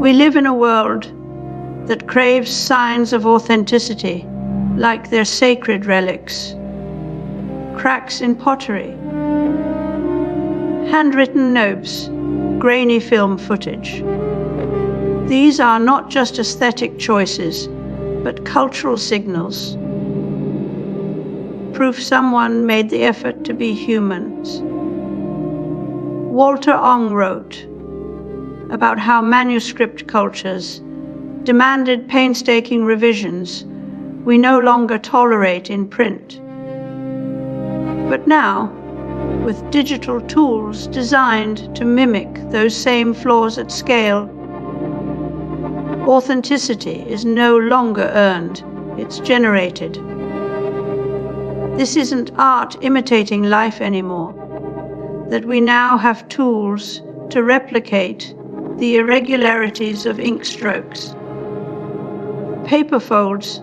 We live in a world that craves signs of authenticity, like they're sacred relics. Cracks in pottery, handwritten notes, grainy film footage. These are not just aesthetic choices, but cultural signals. Proof someone made the effort to be humans. Walter Ong wrote about how manuscript cultures demanded painstaking revisions we no longer tolerate in print. But now, with digital tools designed to mimic those same flaws at scale, authenticity is no longer earned, it's generated. This isn't art imitating life anymore, that we now have tools to replicate the irregularities of ink strokes, paper folds,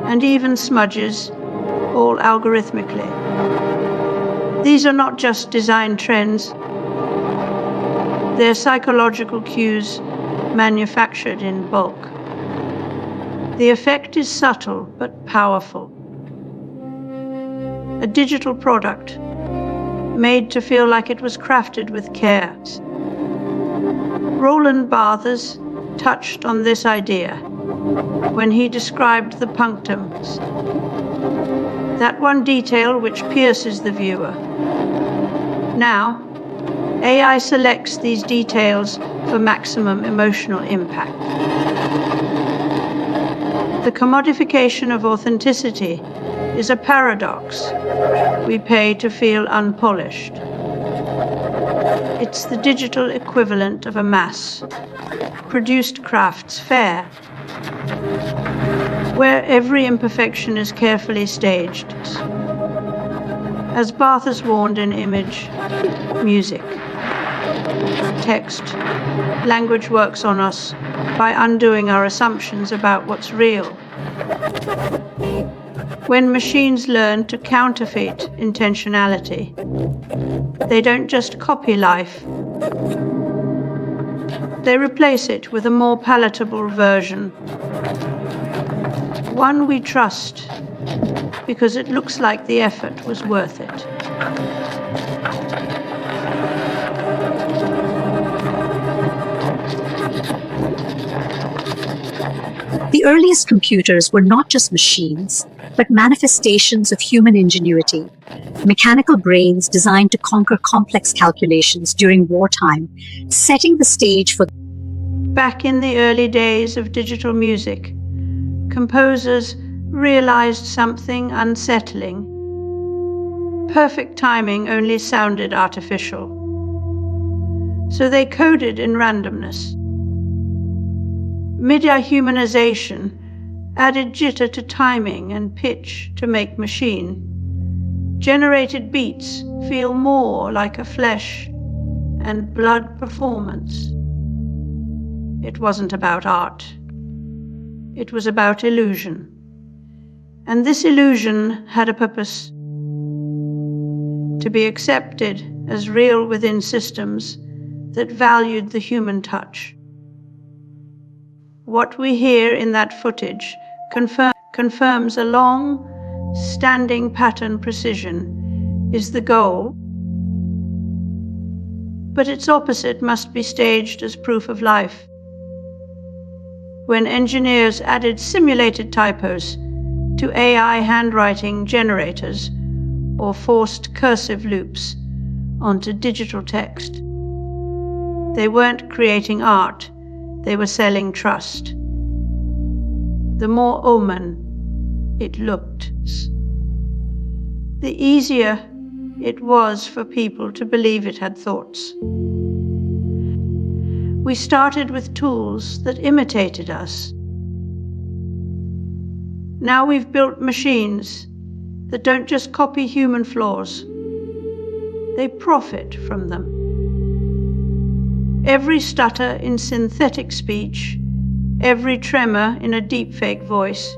and even smudges, all algorithmically. These are not just design trends, they're psychological cues manufactured in bulk. The effect is subtle but powerful. A digital product made to feel like it was crafted with care. Roland Barthes touched on this idea when he described the punctums, that one detail which pierces the viewer. Now, AI selects these details for maximum emotional impact. The commodification of authenticity is a paradox. We pay to feel unpolished. It's the digital equivalent of a mass-produced crafts fair, where every imperfection is carefully staged. As Barthes warned in Image, music, text, language works on us by undoing our assumptions about what's real. When machines learn to counterfeit intentionality, they don't just copy life, they replace it with a more palatable version. One we trust because it looks like the effort was worth it. The earliest computers were not just machines, but manifestations of human ingenuity, mechanical brains designed to conquer complex calculations during wartime, setting the stage for... Back in the early days of digital music, composers realized something unsettling. Perfect timing only sounded artificial. So they coded in randomness. MIDI humanization added jitter to timing and pitch to make machine. Generated beats feel more like a flesh and blood performance. It wasn't about art. It was about illusion. And this illusion had a purpose: to be accepted as real within systems that valued the human touch. What we hear in that footage confirms a long-standing pattern precision is the goal, but its opposite must be staged as proof of life. When engineers added simulated typos to AI handwriting generators or forced cursive loops onto digital text, they weren't creating art, they were selling trust. The more omen it looked, the easier it was for people to believe it had thoughts. We started with tools that imitated us. Now we've built machines that don't just copy human flaws, they profit from them. Every stutter in synthetic speech, every tremor in a deepfake voice,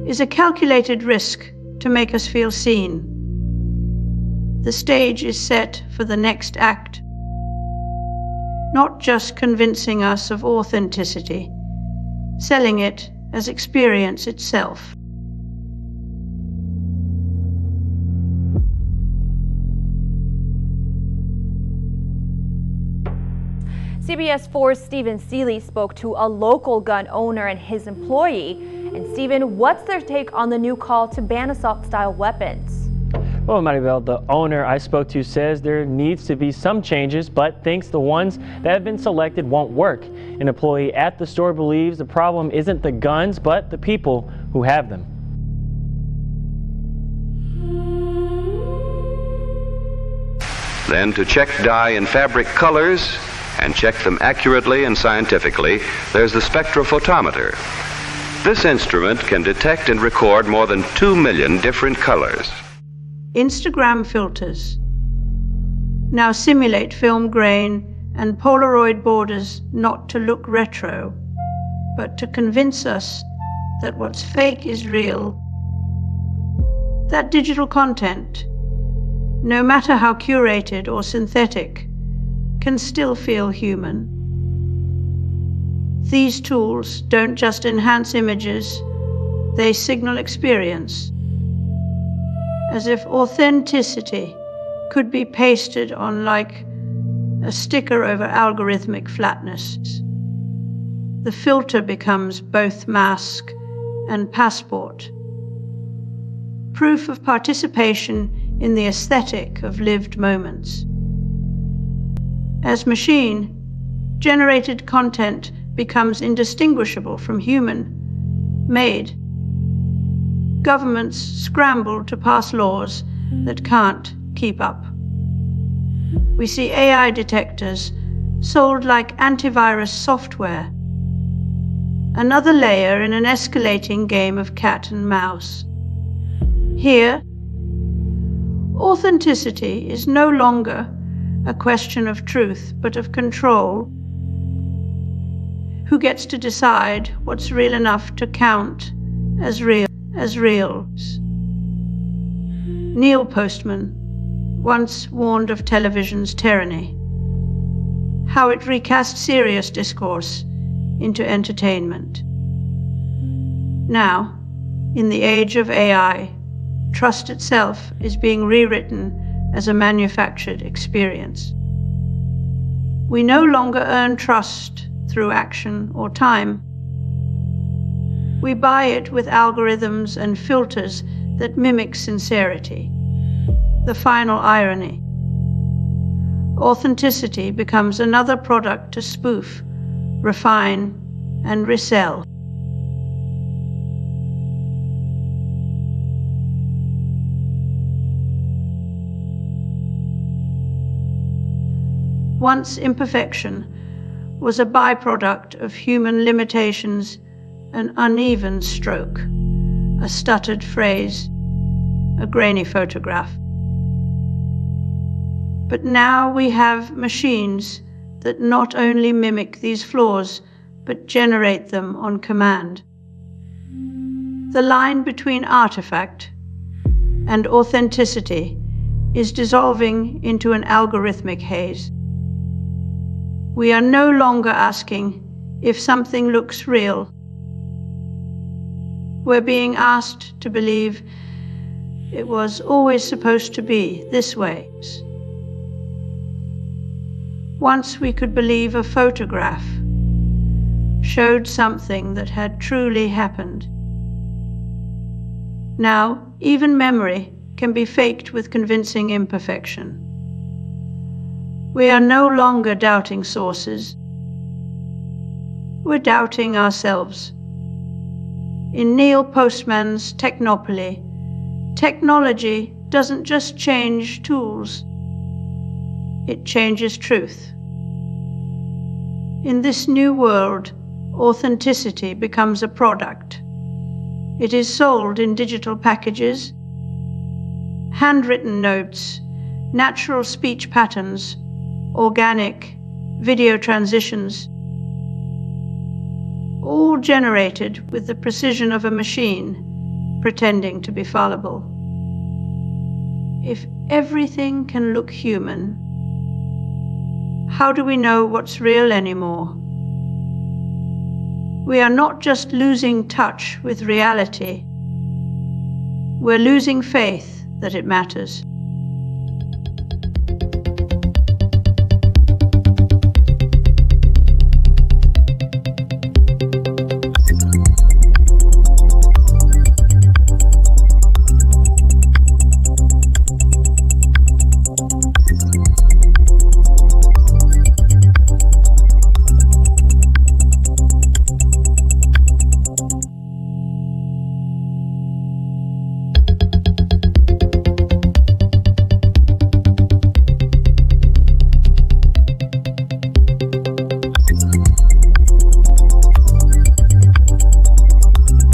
is a calculated risk to make us feel seen. The stage is set for the next act. not just convincing us of authenticity, selling it as experience itself. CBS 4's Stephen Seeley spoke to a local gun owner and his employee. And Stephen, what's their take on the new call to ban assault-style weapons? Well, Maribel, the owner I spoke to says there needs to be some changes, but thinks the ones that have been selected won't work. An employee at the store believes the problem isn't the guns, but the people who have them. Then to check dye and fabric colors and check them accurately and scientifically, there's the spectrophotometer. This instrument can detect and record more than 2 million different colors. Instagram filters now simulate film grain and Polaroid borders not to look retro, but to convince us that what's fake is real. That digital content, no matter how curated or synthetic, can still feel human. These tools don't just enhance images, they signal experience, as if authenticity could be pasted on like a sticker over algorithmic flatness. The filter becomes both mask and passport, proof of participation in the aesthetic of lived moments. As machine-generated content becomes indistinguishable from human-made, governments scramble to pass laws that can't keep up. We see AI detectors sold like antivirus software, another layer in an escalating game of cat and mouse. Here, authenticity is no longer a question of truth, but of control. Who gets to decide what's real enough to count as real? Neil Postman once warned of television's tyranny, how it recast serious discourse into entertainment. Now, in the age of AI, trust itself is being rewritten as a manufactured experience. We no longer earn trust through action or time. We buy it with algorithms and filters that mimic sincerity. The final irony. Authenticity becomes another product to spoof, refine, and resell. Once imperfection was a byproduct of human limitations, an uneven stroke, a stuttered phrase, a grainy photograph. But now we have machines that not only mimic these flaws, but generate them on command. The line between artifact and authenticity is dissolving into an algorithmic haze. We are no longer asking if something looks real. We're being asked to believe it was always supposed to be this way. Once we could believe a photograph showed something that had truly happened. Now, even memory can be faked with convincing imperfection. We are no longer doubting sources. We're doubting ourselves. In Neil Postman's Technopoly, technology doesn't just change tools, it changes truth. In this new world, authenticity becomes a product. It is sold in digital packages, handwritten notes, natural speech patterns, organic video transitions, all generated with the precision of a machine pretending to be fallible. If everything can look human, how do we know what's real anymore? We are not just losing touch with reality. We're losing faith that it matters.